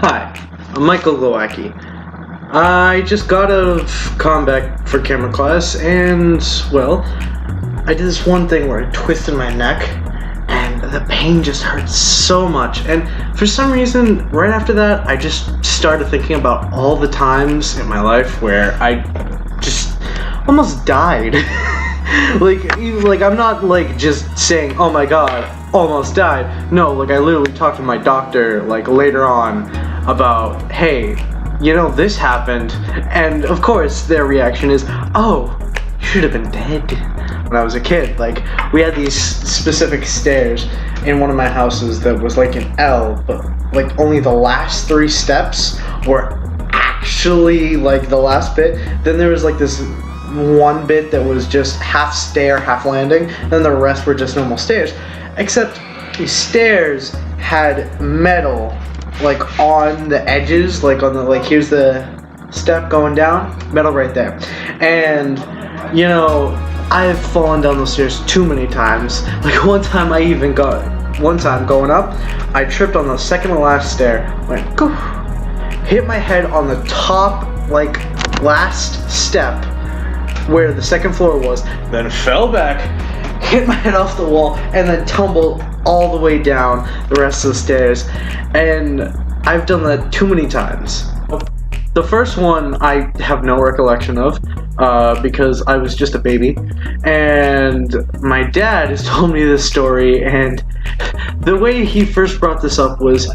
Hi, I'm Michael Glowacki. I just got out of combat for camera class, and, well, I did this one thing where I twisted my neck, and the pain just hurt so much. And for some reason, right after that, I just started thinking about all the times in my life where I just almost died. like I'm not like just saying, oh my god, almost died. No, like I literally talked to my doctor like later on about, hey, this happened, and of course their reaction is, oh, you should have been dead. When I was a kid, like, we had these specific stairs in one of my houses that was like an L, but like only the last 3 steps were actually like the last bit. Then there was like this one bit that was just half stair, half landing, then the rest were just normal stairs, except the stairs had metal like on the edges, like on the, like, here's the step going down, metal right there. And I've fallen down those stairs too many times. Like one time going up, I tripped on the second to last stair, went goof, hit my head on the top like last step where the second floor was, then fell back, hit my head off the wall, and then tumbled all the way down the rest of the stairs. And I've done that too many times. The first one I have no recollection of, because I was just a baby, and my dad has told me this story, and the way he first brought this up was,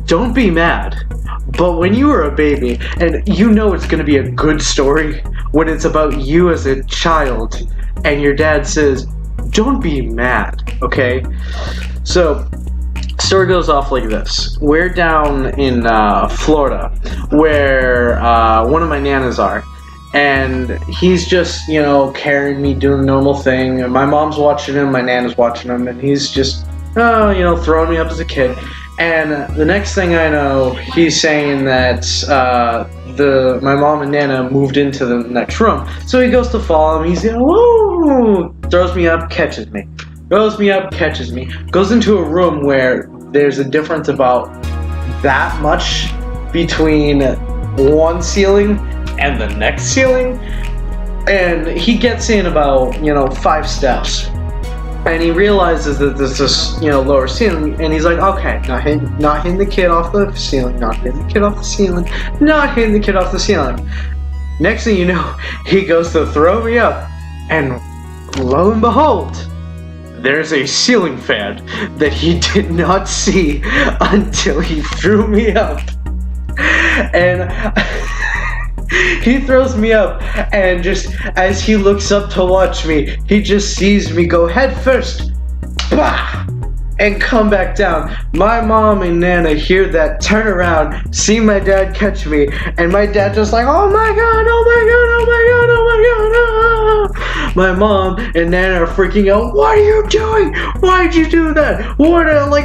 don't be mad, but when you were a baby, and it's going to be a good story when it's about you as a child, and your dad says, don't be mad, okay? So, story goes off like this. We're down in Florida, where one of my nanas are, and he's just, carrying me, doing the normal thing, and my mom's watching him, my nana's watching him, and he's just, throwing me up as a kid. And the next thing I know, he's saying that my mom and Nana moved into the next room. So he goes to follow him, he's whoa, throws me up, catches me. Throws me up, catches me. Goes into a room where there's a difference about that much between one ceiling and the next ceiling. And he gets in about, 5 steps. And he realizes that there's this, lower ceiling, and he's like, okay, not hitting the kid off the ceiling, not hitting the kid off the ceiling, not hitting the kid off the ceiling. Next thing you know, he goes to throw me up, and lo and behold, there's a ceiling fan that he did not see until he threw me up. And he throws me up, and just as he looks up to watch me, he just sees me go head first, bah, and come back down. My mom and Nana hear that, turn around, see my dad catch me, and my dad just like, oh my god, oh my god, oh my god, oh my god, ah. My mom and Nana are freaking out, what are you doing? Why'd you do that?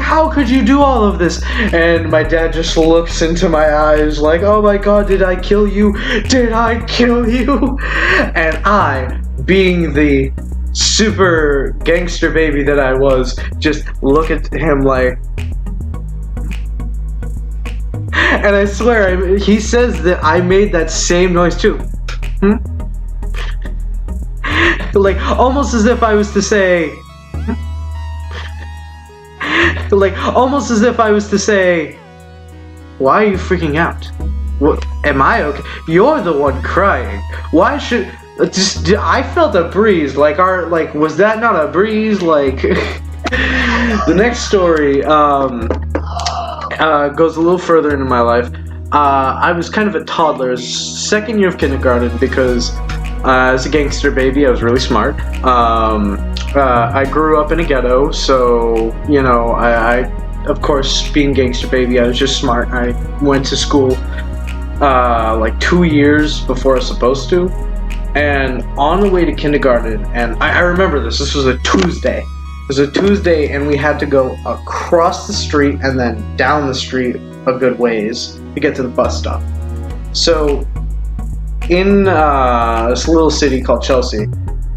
How could you do all of this? And my dad just looks into my eyes like, oh my god, did I kill you? Did I kill you? And I, being the super gangster baby that I was, just look at him like, and I swear, he says that I made that same noise too. Like, almost as if I was to say, almost as if I was to say, why are you freaking out? What, am I okay? You're the one crying. Why should... I felt a breeze, was that not a breeze? The next story, goes a little further into my life. I was kind of a toddler, second year of kindergarten, because, as a gangster baby, I was really smart. I grew up in a ghetto, so, I of course, being gangster baby, I was just smart. I went to school, 2 years before I was supposed to. And on the way to kindergarten, and I remember this was a Tuesday. It was a Tuesday, and we had to go across the street and then down the street a good ways to get to the bus stop. So, in this little city called Chelsea,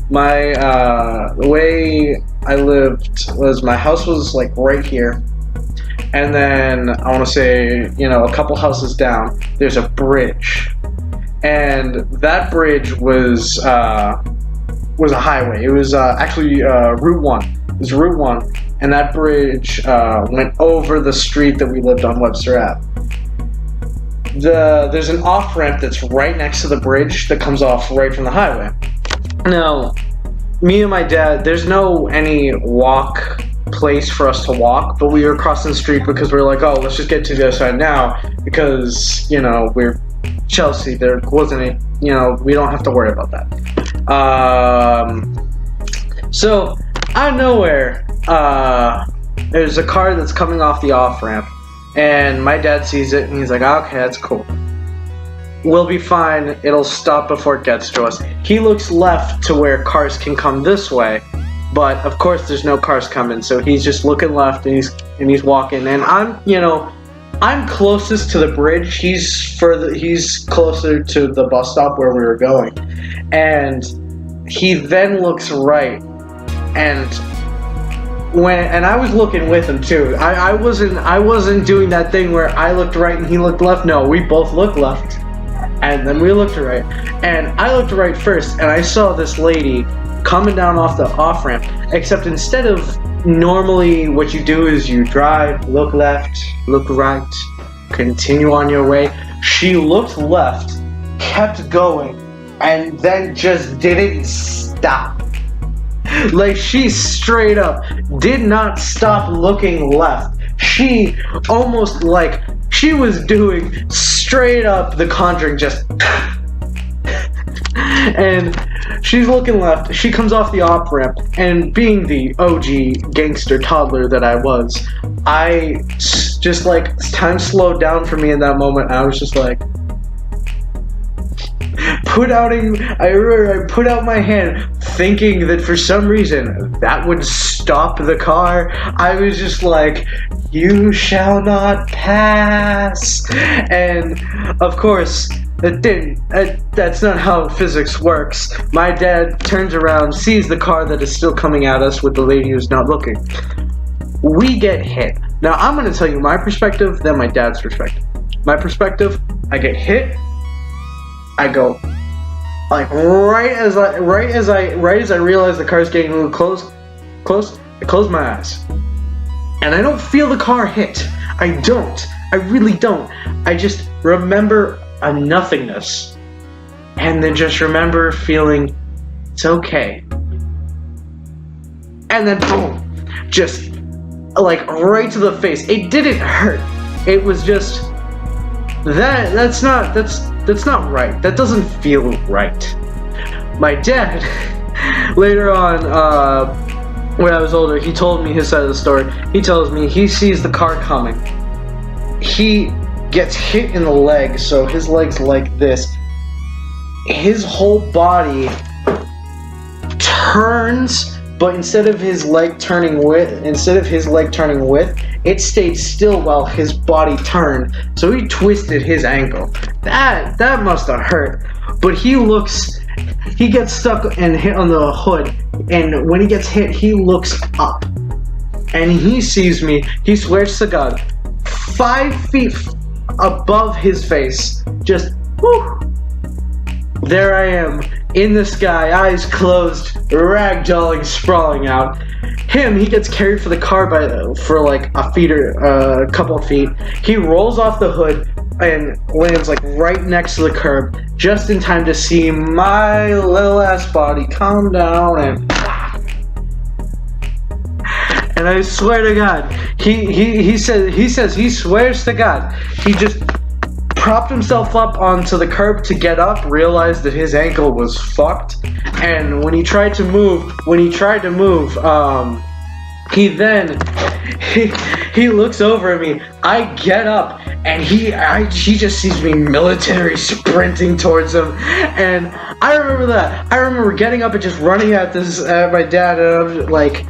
the way I lived was my house was right here, and then I want to say, a couple houses down, there's a bridge, and that bridge was a highway. It was actually Route 1. It was Route 1, and that bridge went over the street that we lived on, Webster Ave. There's an off-ramp that's right next to the bridge that comes off right from the highway. Now, me and my dad, there's no any walk place for us to walk, but we were crossing the street because we were like, oh, let's just get to the other side now because, we're Chelsea. There wasn't any, we don't have to worry about that. So, out of nowhere, there's a car that's coming off the off-ramp, and my dad sees it, and he's like, okay, that's cool. We'll be fine. It'll stop before it gets to us. He looks left to where cars can come this way, but of course there's no cars coming, so he's just looking left, and he's walking, and I'm closest to the bridge. He's closer to the bus stop where we were going, and he then looks right, and I was looking with him too. I wasn't doing that thing where I looked right and he looked left. No, we both looked left, and then we looked right, and I looked right first, and I saw this lady coming down off the off-ramp, except instead of normally what you do is you drive, look left, look right, continue on your way. She looked left, kept going, and then just didn't stop. Like, she straight up did not stop looking left. She almost like she was doing straight up The Conjuring, just and she's looking left. She comes off the off-ramp, and being the OG gangster toddler that I was, I just like, time slowed down for me in that moment. I was just like, I put out my hand, thinking that for some reason that would stop the car. I was just like, you shall not pass. And of course, it didn't. That's not how physics works. My dad turns around, sees the car that is still coming at us with the lady who's not looking. We get hit. Now, I'm going to tell you my perspective, then my dad's perspective. My perspective, I get hit. I go, like, right as I realize the car's getting a little close, I close my eyes. And I don't feel the car hit. I don't. I really don't. I just remember a nothingness. And then just remember feeling, it's okay. And then boom, just like right to the face. It didn't hurt. It was just, that's not right. That doesn't feel right. My dad, later on, when I was older, he told me his side of the story. He tells me he sees the car coming. He gets hit in the leg, so his leg's like this. His whole body turns, but instead of his leg turning with, it stayed still while his body turned. So he twisted his ankle. That must have hurt. But he gets stuck and hit on the hood, and when he gets hit, he looks up. And he sees me, he swears to God, 5 feet above his face, just whoo. There I am, in the sky, eyes closed, ragdolling, sprawling out. He gets carried for the car for like a couple of feet. He rolls off the hood and lands like right next to the curb, just in time to see my little ass body calm down and I swear to God, he says he swears to God, he just propped himself up onto the curb to get up, realized that his ankle was fucked, and when he tried to move, he looks over at me. I get up, and he just sees me military sprinting towards him, and I remember that. I remember getting up and just running at my dad, and I'm like,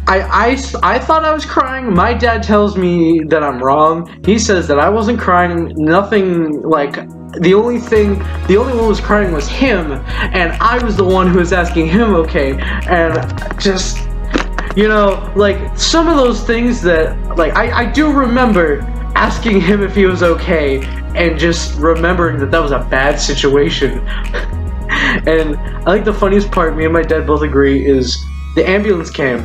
I thought I was crying. My dad tells me that I'm wrong. He says that I wasn't crying. Nothing, like, the only one who was crying was him, and I was the one who was asking him okay, and just You know, like, some of those things that, like, I do remember asking him if he was okay, and just remembering that was a bad situation. And I think the funniest part, me and my dad both agree, is the ambulance came.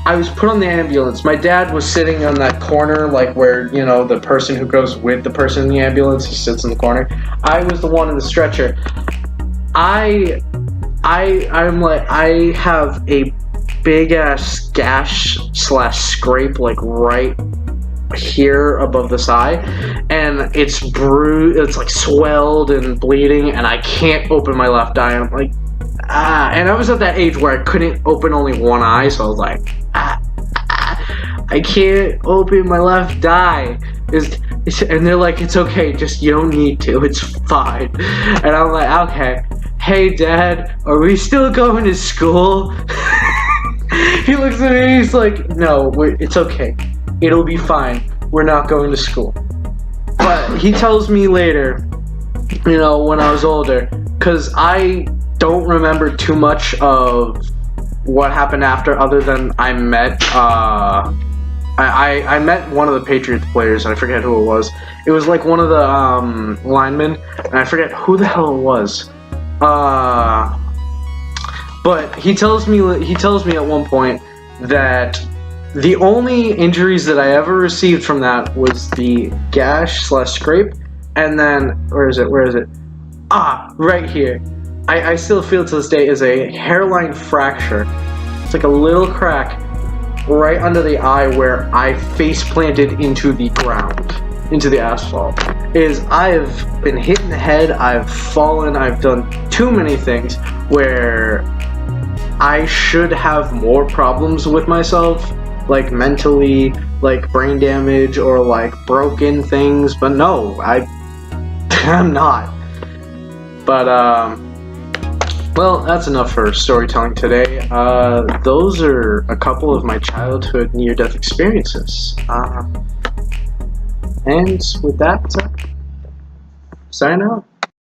I was put on the ambulance. My dad was sitting on that corner, like where, you know, the person who goes with the person in the ambulance, he sits in the corner. I was the one in the stretcher. I'm like, I have a big ass gash / scrape, like right here above this eye, and it's it's like swelled and bleeding, and I can't open my left eye. And I'm like, and I was at that age where I couldn't open only one eye, so I was like, I can't open my left eye. And they're like, it's okay, just you don't need to, it's fine. And I'm like, okay, hey Dad, are we still going to school? He looks at me and he's like, no, it's okay, it'll be fine, we're not going to school. But he tells me later, you know, when I was older, because I don't remember too much of what happened after, other than I met I met one of the Patriots players, and I forget who it was. It was like one of the linemen, and I forget who the hell it was. But he tells me at one point that the only injuries that I ever received from that was the gash / scrape, and then where is it? Right here. I still feel to this day is a hairline fracture. It's like a little crack right under the eye where I face planted into the ground, into the asphalt. I've been hit in the head, I've fallen, I've done too many things where I should have more problems with myself, like mentally, like brain damage or like broken things, but no, I'm not. But well, that's enough for storytelling today. Those are a couple of my childhood near-death experiences. And with that, sign out.